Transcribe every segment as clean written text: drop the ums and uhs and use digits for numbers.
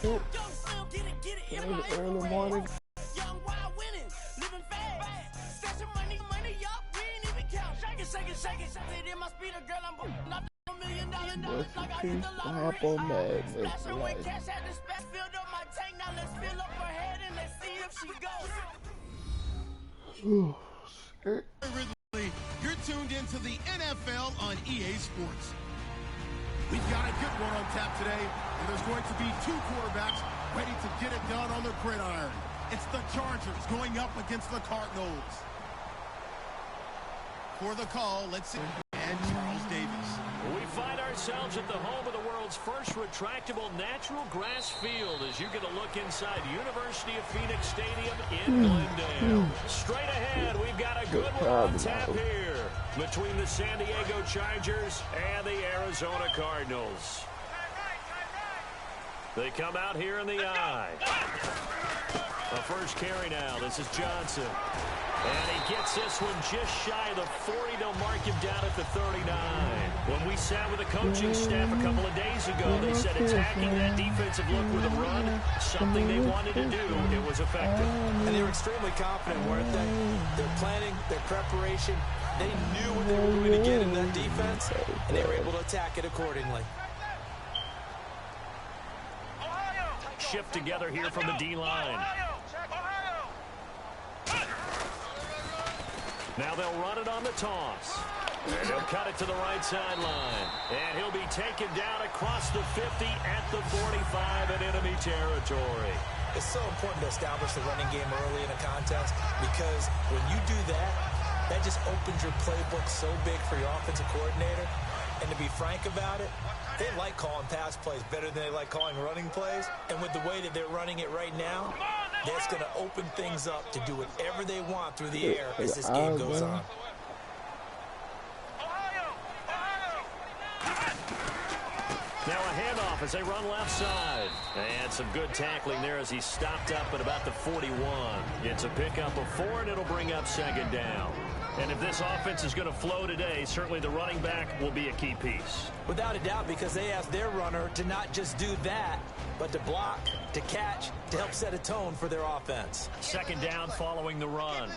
shit. Early morning. Apple Magnets, like. You're tuned into the NFL on EA Sports. We've got a good one on tap today, and there's going to be two quarterbacks ready to get it done on the gridiron. It's the Chargers going up against the Cardinals. For the call, let's see, and Charles Davis. We find ourselves at the home of the world's first retractable natural grass field as you get a look inside University of Phoenix Stadium in Glendale. Straight ahead, we've got a good one on tap here between the San Diego Chargers and the Arizona Cardinals. They come out here in the eye. The first carry now. This is Johnson. And he gets this one just shy of the 40. They'll mark him down at the 39. When we sat with the coaching staff a couple of days ago, they said attacking that defensive look with a run, something they wanted to do. It was effective. And they were extremely confident, weren't they? Their planning, their preparation, they knew what they were going to get in that defense, and they were able to attack it accordingly. Shift together here from the D-line. Now they'll run it on the toss. And he'll cut it to the right sideline. And he'll be taken down across the 50 at the 45 in enemy territory. It's so important to establish the running game early in a contest because when you do that, that just opens your playbook so big for your offensive coordinator. And to be frank about it, they like calling pass plays better than they like calling running plays. And with the way that they're running it right now, that's going to open things up to do whatever they want through the air as this game goes on. Now a handoff as they run left side. And some good tackling there as he stopped up at about the 41. It's a pickup of 4, and it'll bring up second down. And if this offense is going to flow today, certainly the running back will be a key piece. Without a doubt, because they asked their runner to not just do that, but to block, to catch, to help set a tone for their offense. Second down following the run.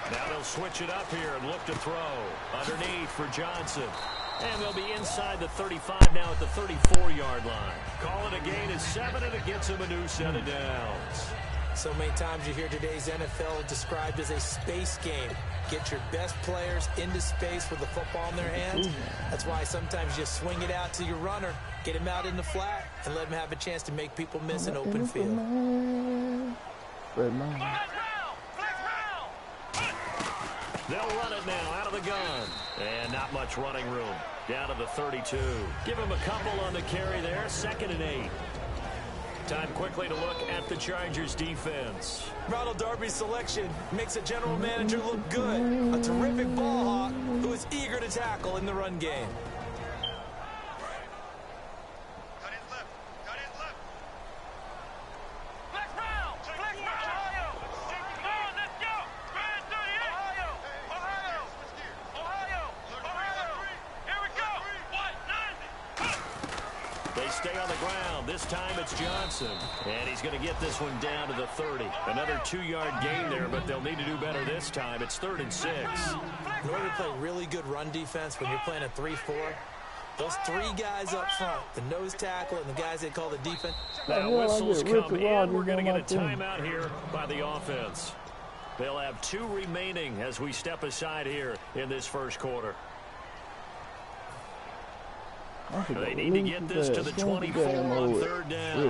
Now they'll switch it up here and look to throw. Underneath for Johnson. And they'll be inside the 35 now at the 34-yard line. Call it a gain of 7, and it gets him a new set of downs. So many times you hear today's NFL described as a space game. Get your best players into space with the football in their hands. That's why sometimes you swing it out to your runner, get him out in the flat, and let him have a chance to make people miss an open field. They'll run it now out of the gun. And not much running room. Down to the 32. Give him a couple on the carry there. 2nd and 8. Time quickly to look at the Chargers defense. Ronald Darby's selection makes a general manager look good. A terrific ball hawk who is eager to tackle in the run game. Stay on the ground. This time it's Johnson. And he's going to get this one down to the 30. Another 2-yard gain there, but they'll need to do better this time. It's 3rd and 6. In order to play really good run defense when you're playing a 3-4, those 3 guys up front, the nose tackle and the guys they call the defense. Now whistles come in. We're going to get a timeout here by the offense. They'll have 2 remaining as we step aside here in this first quarter. They need to get this to the 24 on 3rd down.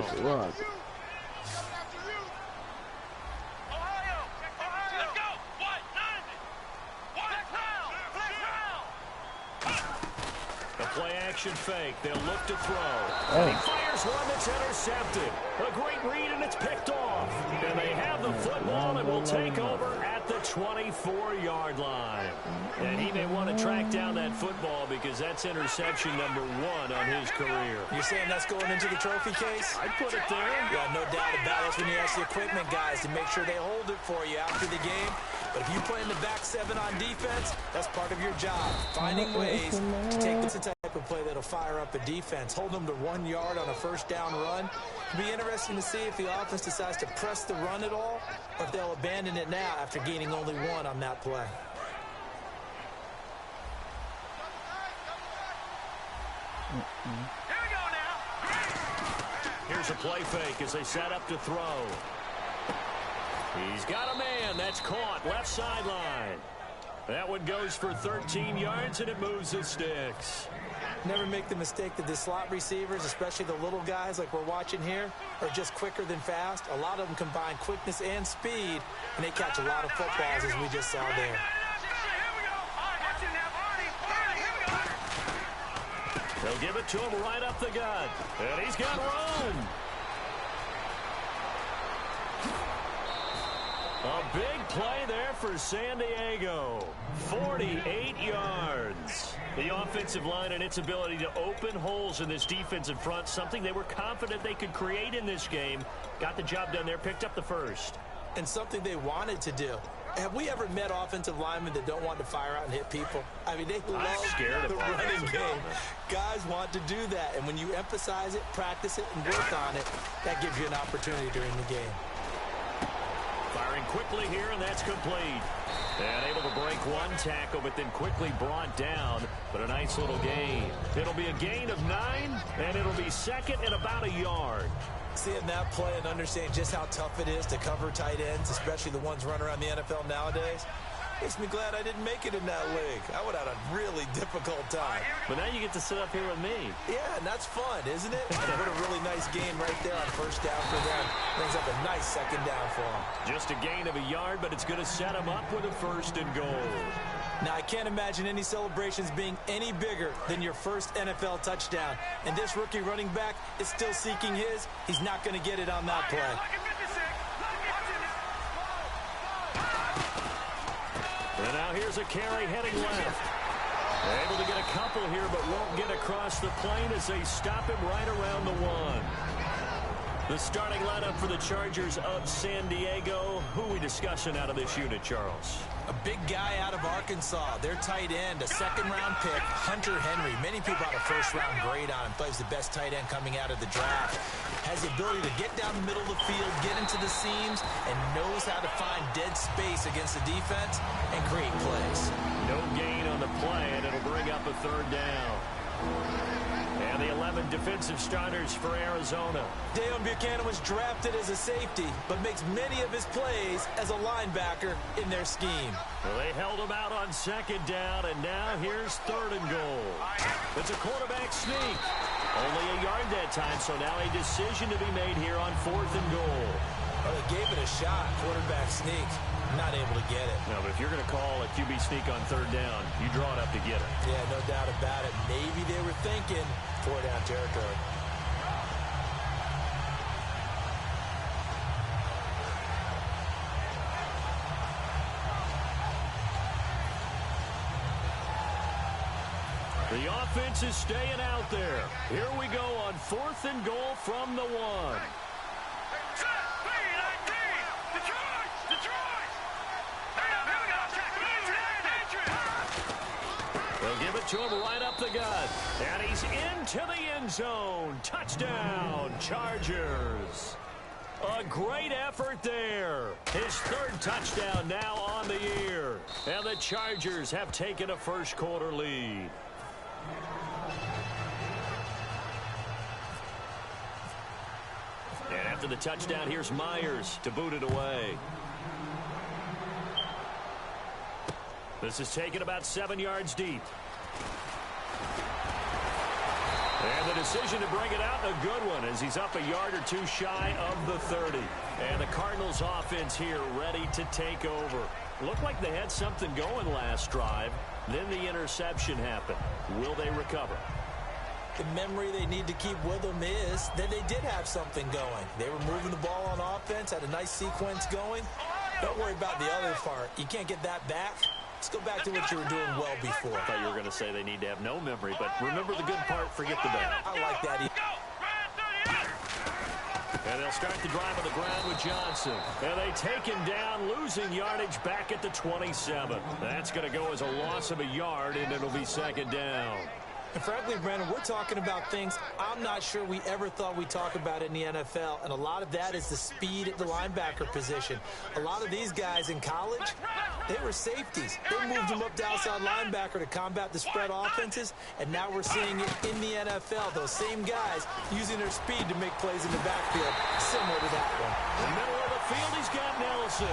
A play-action fake. They'll look to throw. And he fires one that's intercepted. A great read, and it's picked off. And they have the football and will take over at the 24-yard line. And he may want to track down that football because that's interception number 1 on his career. You're saying that's going into the trophy case? I'd put it there. Yeah, no doubt about it. That's when you ask the equipment guys to make sure they hold it for you after the game. But if you play in the back 7 on defense, that's part of your job. Finding ways to take the type of play that'll fire up a defense. Hold them to 1 yard on a first down run. It'll be interesting to see if the offense decides to press the run at all, or if they'll abandon it now after gaining only 1 on that play. Here we go now. Here's a play fake as they set up to throw. He's got a man. That's caught. Left sideline. That one goes for 13 yards, and it moves the sticks. Never make the mistake that the slot receivers, especially the little guys like we're watching here, are just quicker than fast. A lot of them combine quickness and speed, and they catch a lot of footballs, as we just saw there. They'll give it to him right up the gut. And he's got room. A big play there for San Diego. 48 yards. The offensive line and its ability to open holes in this defensive front, something they were confident they could create in this game. Got the job done there, picked up the first. And something they wanted to do. Have we ever met offensive linemen that don't want to fire out and hit people? I mean, they love the running game. Guys want to do that, and when you emphasize it, practice it, and work on it, that gives you an opportunity during the game. Firing quickly here, and that's complete. And able to break 1 tackle, but then quickly brought down. But a nice little gain. It'll be a gain of 9, and it'll be second and about a yard. Seeing that play and understanding just how tough it is to cover tight ends, especially the ones running around the NFL nowadays, makes me glad I didn't make it in that league. I would have had a really difficult time. But now you get to sit up here with me. Yeah, and that's fun, isn't it? And what a really nice gain right there on first down for them. Brings up a nice second down for them. Just a gain of a yard, but it's going to set them up with a first and goal. Now, I can't imagine any celebrations being any bigger than your first NFL touchdown. And this rookie running back is still seeking his. He's not going to get it on that play. And now here's a carry heading left. Able to get a couple here, but won't get across the plane as they stop him right around the 1. The starting lineup for the Chargers of San Diego. Who are we discussing out of this unit, Charles? A big guy out of Arkansas. Their tight end, a second-round pick, Hunter Henry. Many people had a first-round grade on him. Plays the best tight end coming out of the draft. Has the ability to get down the middle of the field, get into the seams, and knows how to find dead space against the defense and create plays. No gain on the play, and it'll bring up a third down. And the 11 defensive starters for Arizona. Deion Buchanan was drafted as a safety, but makes many of his plays as a linebacker in their scheme. Well, they held him out on second down, and now here's third and goal. It's a quarterback sneak. Only a yard that time, so now a decision to be made here on fourth and goal. Well, they gave it a shot, quarterback sneak. Not able to get it. No, but if you're going to call a QB sneak on third down, you draw it up to get it. Yeah, no doubt about it. Maybe they were thinking 4-down territory. The offense is staying out there. Here we go on fourth and goal from the 1. They'll give it to him right up the gut. And he's into the end zone. Touchdown, Chargers. A great effort there. His third touchdown now on the year. And the Chargers have taken a first-quarter lead. And after the touchdown, here's Myers to boot it away. This is taken about 7 yards deep. And the decision to bring it out, a good one, as he's up a yard or two shy of the 30. And the Cardinals offense here ready to take over. Looked like they had something going last drive. Then the interception happened. Will they recover? The memory they need to keep with them is that they did have something going. They were moving the ball on offense, had a nice sequence going, Don't worry about the other part. You can't get that back. Let's go back to what you were doing well before. I thought you were going to say they need to have no memory, but remember the good part, forget the bad. I like that. And they'll start the drive on the ground with Johnson. And they take him down, losing yardage back at the 27. That's going to go as a loss of a yard, and it'll be second down. And frankly, Brandon, we're talking about things I'm not sure we ever thought we'd talk about in the NFL, and a lot of that is the speed at the linebacker position. A lot of these guys in college, they were safeties. They moved them up to outside linebacker to combat the spread offenses, and now we're seeing it in the NFL. Those same guys using their speed to make plays in the backfield, similar to that one. In the middle of the field, he's got Nelson.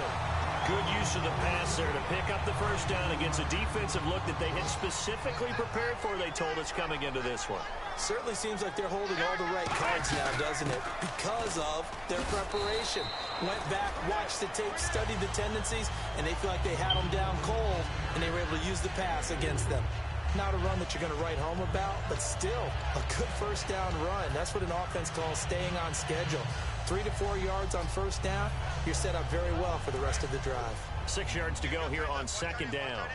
Good use of the pass there to pick up the first down against a defensive look that they had specifically prepared for, they told us, coming into this one. Certainly seems like they're holding all the right cards now, doesn't it? Because of their preparation. Went back, watched the tape, studied the tendencies, and they feel like they had them down cold, and they were able to use the pass against them. Not a run that you're going to write home about, but still a good first down run. That's what an offense calls staying on schedule. 3 to 4 yards on first down, you're set up very well for the rest of the drive. 6 yards to go here on second down.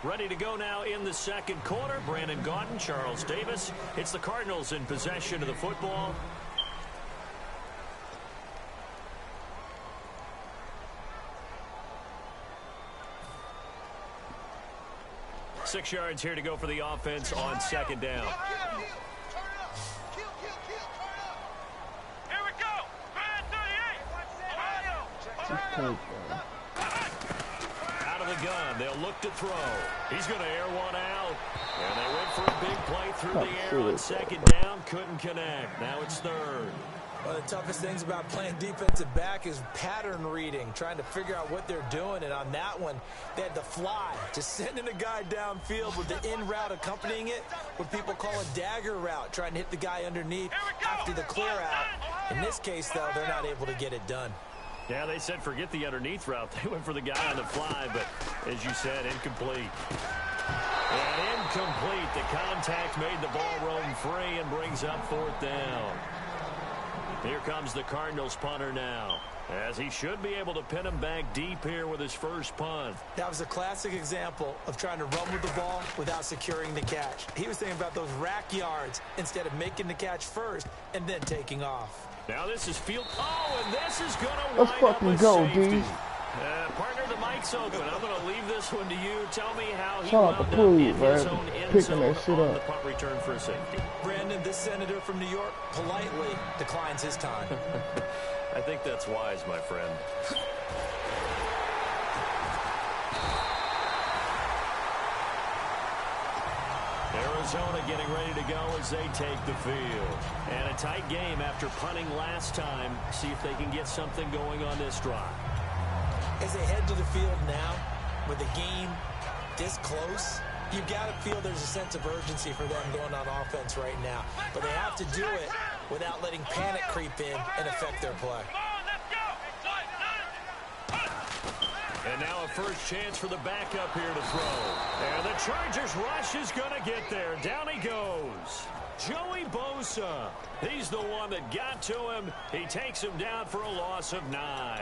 Ready to go now in the second quarter. Brandon Gaudin, Charles Davis. It's the Cardinals in possession of the football. Six yards here to go for the offense on second down. Here we go. 38. Out of the gun. They'll look to throw. He's going to air one out. And they went for a big play through the air on second down. Couldn't connect. Now it's third. One of the toughest things about playing defensive back is pattern reading, trying to figure out what they're doing. And on that one, they had to fly, just sending a guy downfield with the in route accompanying it, what people call a dagger route, trying to hit the guy underneath after the clear out. In this case, though, they're not able to get it done. Yeah, they said forget the underneath route. They went for the guy on the fly, but as you said, incomplete. And incomplete. The contact made the ball roam free and brings up fourth down. Here comes the Cardinals punter now, as he should be able to pin him back deep here with his first punt. That was a classic example of trying to run with the ball without securing the catch. He was thinking about those rack yards instead of making the catch first and then taking off. Now this is field. Oh, and this is going to Let's wind up fucking with go, safety. dude. Partner, the mic's open. I'm going to leave this one to you. Tell me how he Shout wound out up to Pooh, in his man. own end Picking zone that shit on up. the punt return for a safety. Brandon, this senator from New York politely declines his time. I think that's wise, my friend. Arizona getting ready to go as they take the field. And a tight game after punting last time. See if they can get something going on this drive. As they head to the field now, with the game this close, you've got to feel there's a sense of urgency for them going on offense right now. But they have to do it without letting panic creep in and affect their play. And now a first chance for the backup here to throw. And the Chargers rush is going to get there. Down he goes. Joey Bosa. He's the one that got to him. He takes him down for a loss of 9.